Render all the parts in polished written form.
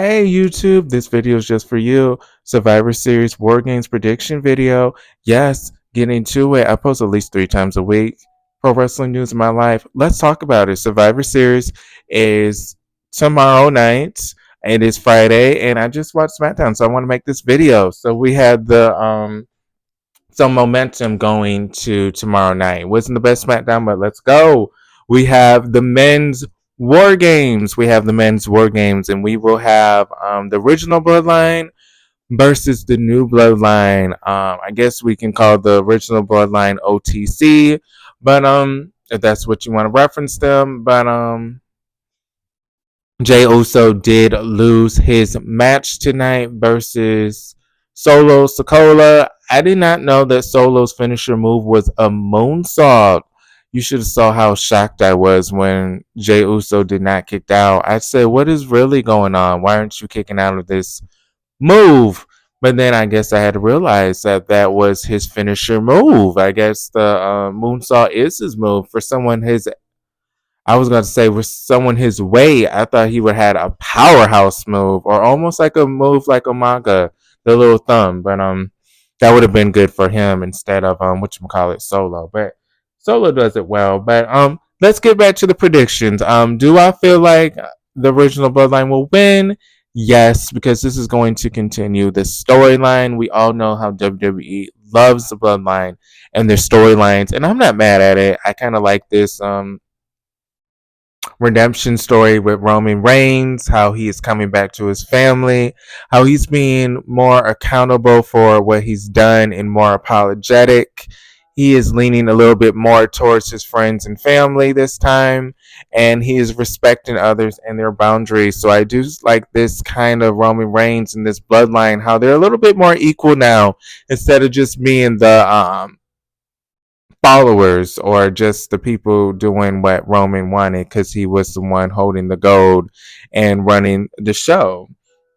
Hey YouTube, this video is just for you. Survivor Series War Games prediction video. Yes, get into it. I post at least 3 times a week. Pro wrestling news in my life. Let's talk about it. Survivor Series is tomorrow night. It is Friday, and I just watched SmackDown, so I want to make this video. So we had the some momentum going to tomorrow night. Wasn't the best SmackDown, but let's go. We have the men's War Games. We have the men's War Games, and we will have the original Bloodline versus the new Bloodline. I guess we can call the original Bloodline OTC, but if that's what you want to reference them. But Jey Uso did lose his match tonight versus Solo Sikoa. I did not know that Solo's finisher move was a moonsault. You should have saw how shocked I was when Jey Uso did not kick out. I said, "What is really going on? Why aren't you kicking out of this move?" But then I guess I had to realize that that was his finisher move. I guess the moonsault is his move for someone his I was going to say with someone his weight, I thought he would have had a powerhouse move or almost like a move like Umaga, the little thumb. But that would have been good for him instead of whatchamacallit Solo. But Solo does it well. But let's get back to the predictions. Do I feel like the original Bloodline will win? Yes, because this is going to continue the storyline. We all know how WWE loves the Bloodline and their storylines, and I'm not mad at it. I kind of like this redemption story with Roman Reigns, how he is coming back to his family, how he's being more accountable for what he's done and more apologetic. He is leaning a little bit more towards his friends and family this time, and he is respecting others and their boundaries. So I do like this kind of Roman Reigns and this bloodline, how they're a little bit more equal now instead of just being the followers or just the people doing what Roman wanted because he was the one holding the gold and running the show.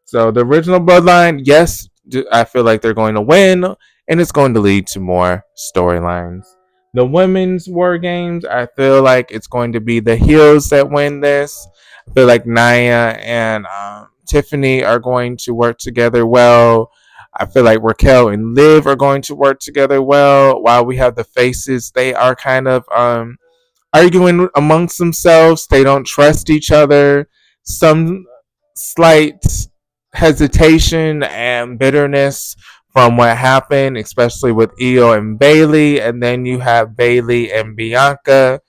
So the original Bloodline, yes, I feel like they're going to win, and it's going to lead to more storylines. The women's War Games, I feel like it's going to be the heels that win this. I feel like Nia and Tiffany are going to work together well. I feel like Raquel and Liv are going to work together well. While we have the faces, they are kind of arguing amongst themselves. They don't trust each other. Some slight hesitation and bitterness from what happened, especially with Io and Bailey. And then you have Bailey and Bianca.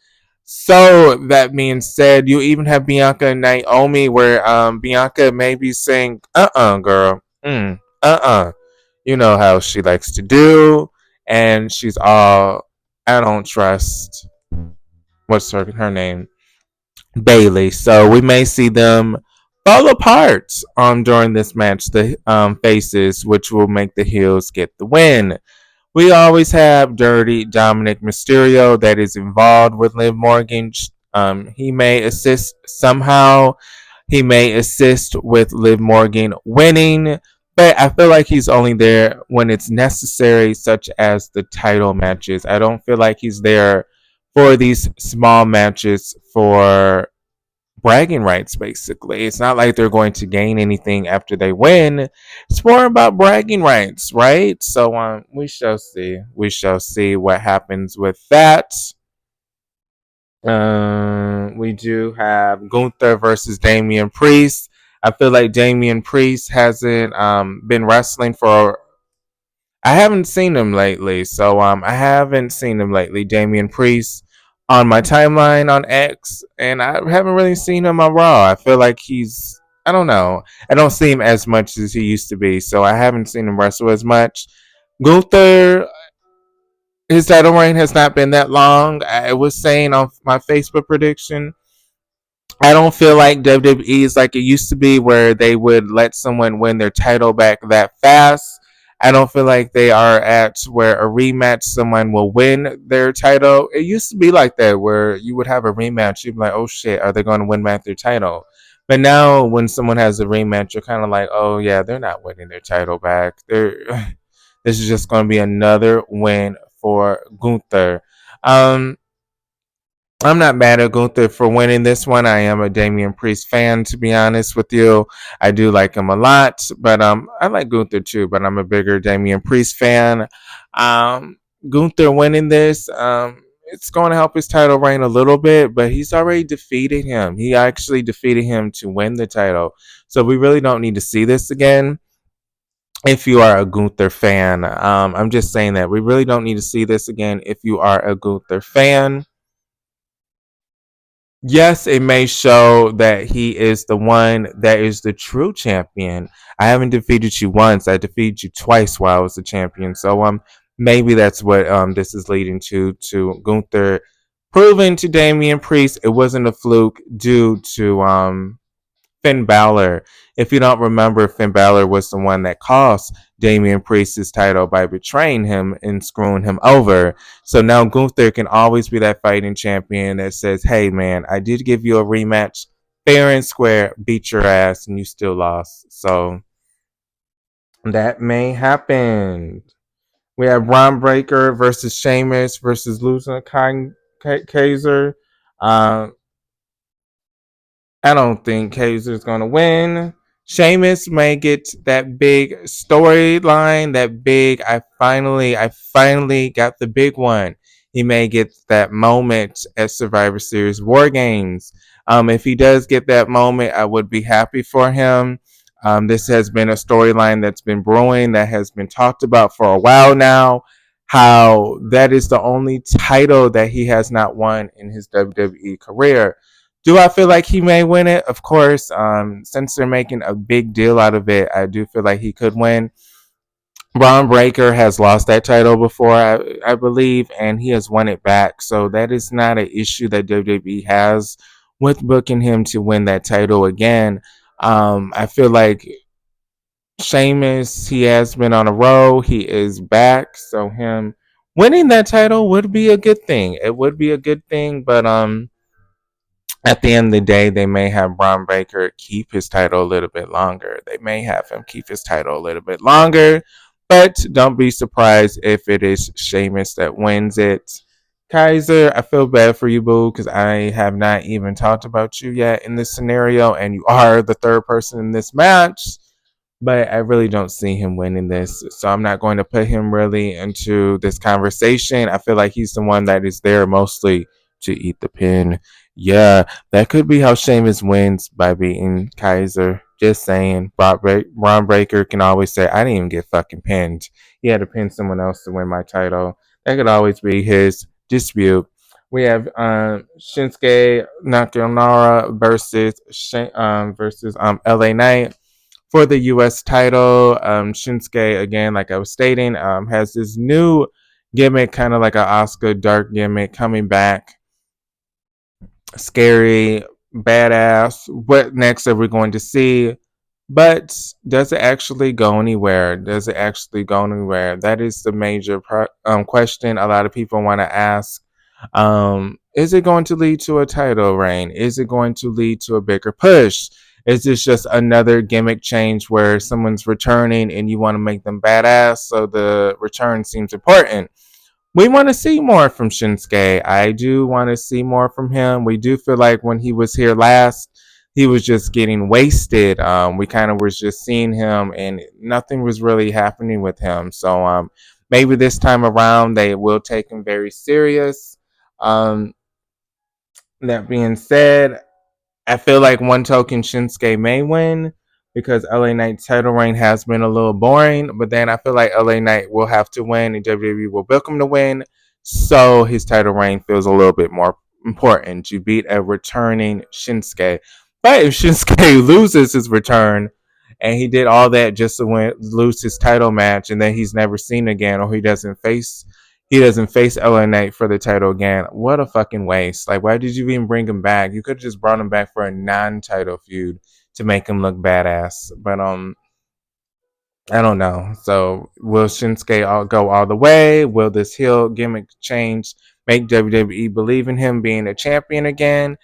So that being said, you even have Bianca and Naomi, where Bianca may be saying, girl, you know how she likes to do, and she's all, I don't trust, what's her name? Bailey. So we may see them fall apart during this match, the faces, which will make the heels get the win. We always have Dirty Dominic Mysterio that is involved with Liv Morgan. He may assist somehow. He may assist with Liv Morgan winning, but I feel like he's only there when it's necessary, such as the title matches. I don't feel like he's there for these small matches for bragging rights, basically. It's not like they're going to gain anything after they win. It's more about bragging rights, right? So we shall see. We shall see what happens with that. We do have Gunther versus Damian Priest. I feel like Damian Priest hasn't been wrestling for. I haven't seen him lately, so I haven't seen him lately. Damian Priest on my timeline on X, and I haven't really seen him on Raw. I feel like he's. I don't know. I don't see him as much as he used to be, so I haven't seen him wrestle as much. Gunther, his title reign has not been that long. I was saying on my Facebook prediction, I don't feel like WWE is like it used to be where they would let someone win their title back that fast. I don't feel like they are at where a rematch someone will win their title. It used to be like that where you would have a rematch, you'd be like, oh shit, are they going to win back their title? But now when someone has a rematch, you're kind of like, oh yeah, they're not winning their title back. They're this is just going to be another win for Gunther. Um, I'm not mad at Gunther for winning this one. I am a Damian Priest fan, to be honest with you. I do like him a lot, but I like Gunther too. But I'm a bigger Damian Priest fan. Gunther winning this, it's going to help his title reign a little bit, but he's already defeated him. He actually defeated him to win the title, so we really don't need to see this again. If you are a Gunther fan, I'm just saying that we really don't need to see this again. If you are a Gunther fan, yes, it may show that he is the one that is the true champion. I haven't defeated you once. I defeated you twice while I was the champion. So maybe that's what this is leading to Gunther proving to Damian Priest it wasn't a fluke due to Finn Balor. If you don't remember, Finn Balor was the one that cost Damian Priest his title by betraying him and screwing him over. So now Gunther can always be that fighting champion that says, hey man, I did give you a rematch, fair and square, beat your ass, and you still lost. So that may happen. We have Braun Breaker versus Sheamus versus losing Kaiser. Uh, I don't think Kaiser's gonna win. Sheamus may get that big storyline, that big I finally got the big one. He may get that moment at Survivor Series War Games. If he does get that moment, I would be happy for him. This has been a storyline that's been brewing, that has been talked about for a while now. How that is the only title that he has not won in his WWE career. Do I feel like he may win it? Of course. Since they're making a big deal out of it, I do feel like he could win. Braun Breaker has lost that title before, I believe, and he has won it back. So that is not an issue that WWE has with booking him to win that title again. I feel like Sheamus, he has been on a roll. He is back. So him winning that title would be a good thing. It would be a good thing, but at the end of the day, they may have Braun Breaker keep his title a little bit longer. They may have him keep his title a little bit longer, but don't be surprised if it is Sheamus that wins it. Kaiser, I feel bad for you, boo, because I have not even talked about you yet in this scenario, and you are the third person in this match. But I really don't see him winning this. So I'm not going to put him really into this conversation. I feel like he's the one that is there mostly to eat the pin. Yeah, that could be how Sheamus wins by beating Kaiser. Just saying. Braun Breaker can always say, I didn't even get fucking pinned. He had to pin someone else to win my title. That could always be his dispute. We have Shinsuke Nakamura versus LA Knight for the U.S. title. Shinsuke, again, like I was stating, has this new gimmick, kind of like an Oscar dark gimmick, coming back. Scary, badass. What next are we going to see? But does it actually go anywhere? Does it actually go anywhere? That is the major question a lot of people want to ask. Is it going to lead to a title reign? Is it going to lead to a bigger push? Is this just another gimmick change where someone's returning and you want to make them badass, so the return seems important? We want to see more from Shinsuke. I do want to see more from him. We do feel like when he was here last, he was just getting wasted. We kind of was just seeing him, and nothing was really happening with him. So maybe this time around they will take him very serious. Um, that being said, I feel like one token Shinsuke may win because LA Knight's title reign has been a little boring. But then I feel like LA Knight will have to win and WWE will book him to win. So his title reign feels a little bit more important to beat a returning Shinsuke. But if Shinsuke loses his return and he did all that just to lose his title match and then he's never seen again, or he doesn't face LA Knight for the title again. What a fucking waste. Like, why did you even bring him back? You could have just brought him back for a non-title feud to make him look badass. But I don't know. So will Shinsuke go all the way? Will this heel gimmick change make WWE believe in him being a champion again?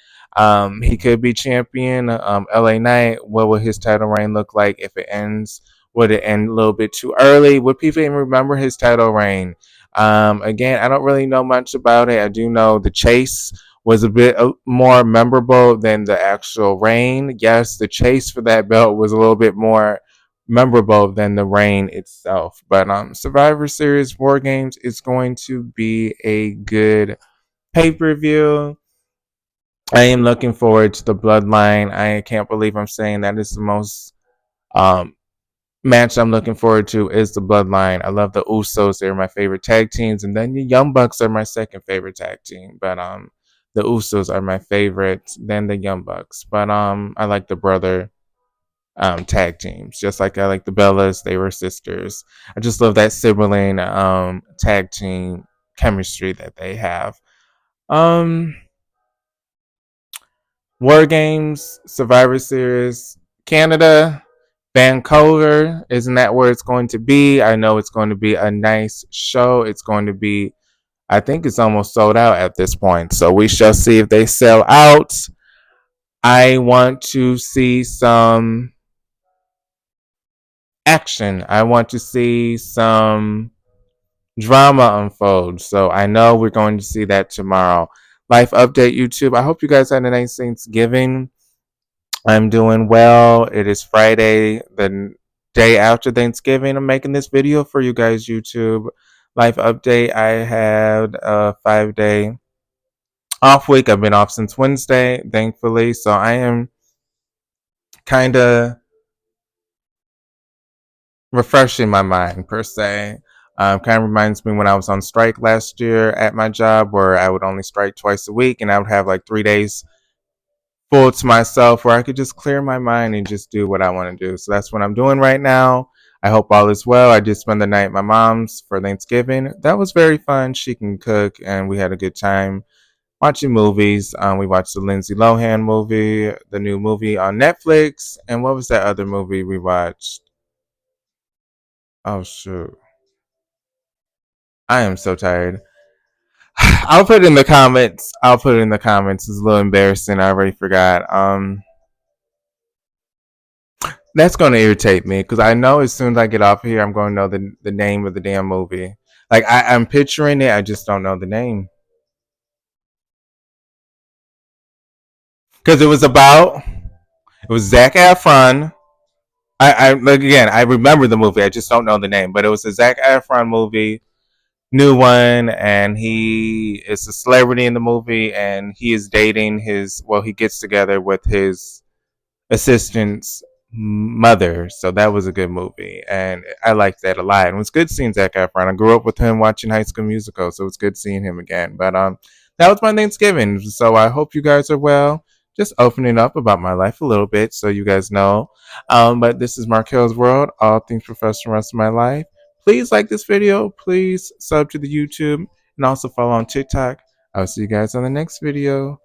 He could be champion. LA Knight, what will his title reign look like if it ends? Would it end a little bit too early? Would people even remember his title reign? Again, I don't really know much about it. I do know the chase was a bit more memorable than the actual reign. Yes, the chase for that belt was a little bit more memorable than the reign itself. But Survivor Series War Games is going to be a good pay-per-view. I am looking forward to the Bloodline. I can't believe I'm saying that is the most um, match I'm looking forward to is the Bloodline. I love the Usos; they're my favorite tag teams, and then the Young Bucks are my second favorite tag team. But the Usos are my favorite, then the Young Bucks. But I like the brother tag teams, just like I like the Bellas. They were sisters. I just love that sibling tag team chemistry that they have. Um, War Games, Survivor Series, Canada, Vancouver. Isn't that where it's going to be? I know it's going to be a nice show. It's going to be, I think it's almost sold out at this point. So we shall see if they sell out. I want to see some action. I want to see some drama unfold. So I know we're going to see that tomorrow. Life update YouTube. I hope you guys had a nice Thanksgiving. I'm doing well. It is Friday, the day after Thanksgiving. I'm making this video for you guys, YouTube. Life update. I had a 5-day off week. I've been off since Wednesday, thankfully. So I am kind of refreshing my mind, per se. Kind of reminds me when I was on strike last year at my job, where I would only strike twice a week and I would have like 3 days full to myself where I could just clear my mind and just do what I want to do. So that's what I'm doing right now. I hope all is well. I did spend the night at my mom's for Thanksgiving. That was very fun. She can cook, and we had a good time watching movies. We watched the Lindsay Lohan movie, the new movie on Netflix, and what was that other movie we watched? Oh shoot, I am so tired. I'll put it in the comments. I'll put it in the comments. It's a little embarrassing. I already forgot. That's going to irritate me because I know as soon as I get off here, I'm going to know the name of the damn movie. Like I'm picturing it, I just don't know the name. Because it was Zac Efron. I like again, I remember the movie. I just don't know the name, but it was a Zac Efron movie, new one, and he is a celebrity in the movie, and he is dating his. Well, he gets together with his assistant's mother. So that was a good movie, and I liked that a lot. And it was good seeing Zac Efron. I grew up with him watching High School Musical, so it was good seeing him again. But that was my Thanksgiving. So I hope you guys are well. Just opening up about my life a little bit, so you guys know. But this is Marquelworld, all things professional, rest of my life. Please like this video. Please sub to the YouTube and also follow on TikTok. I'll see you guys on the next video.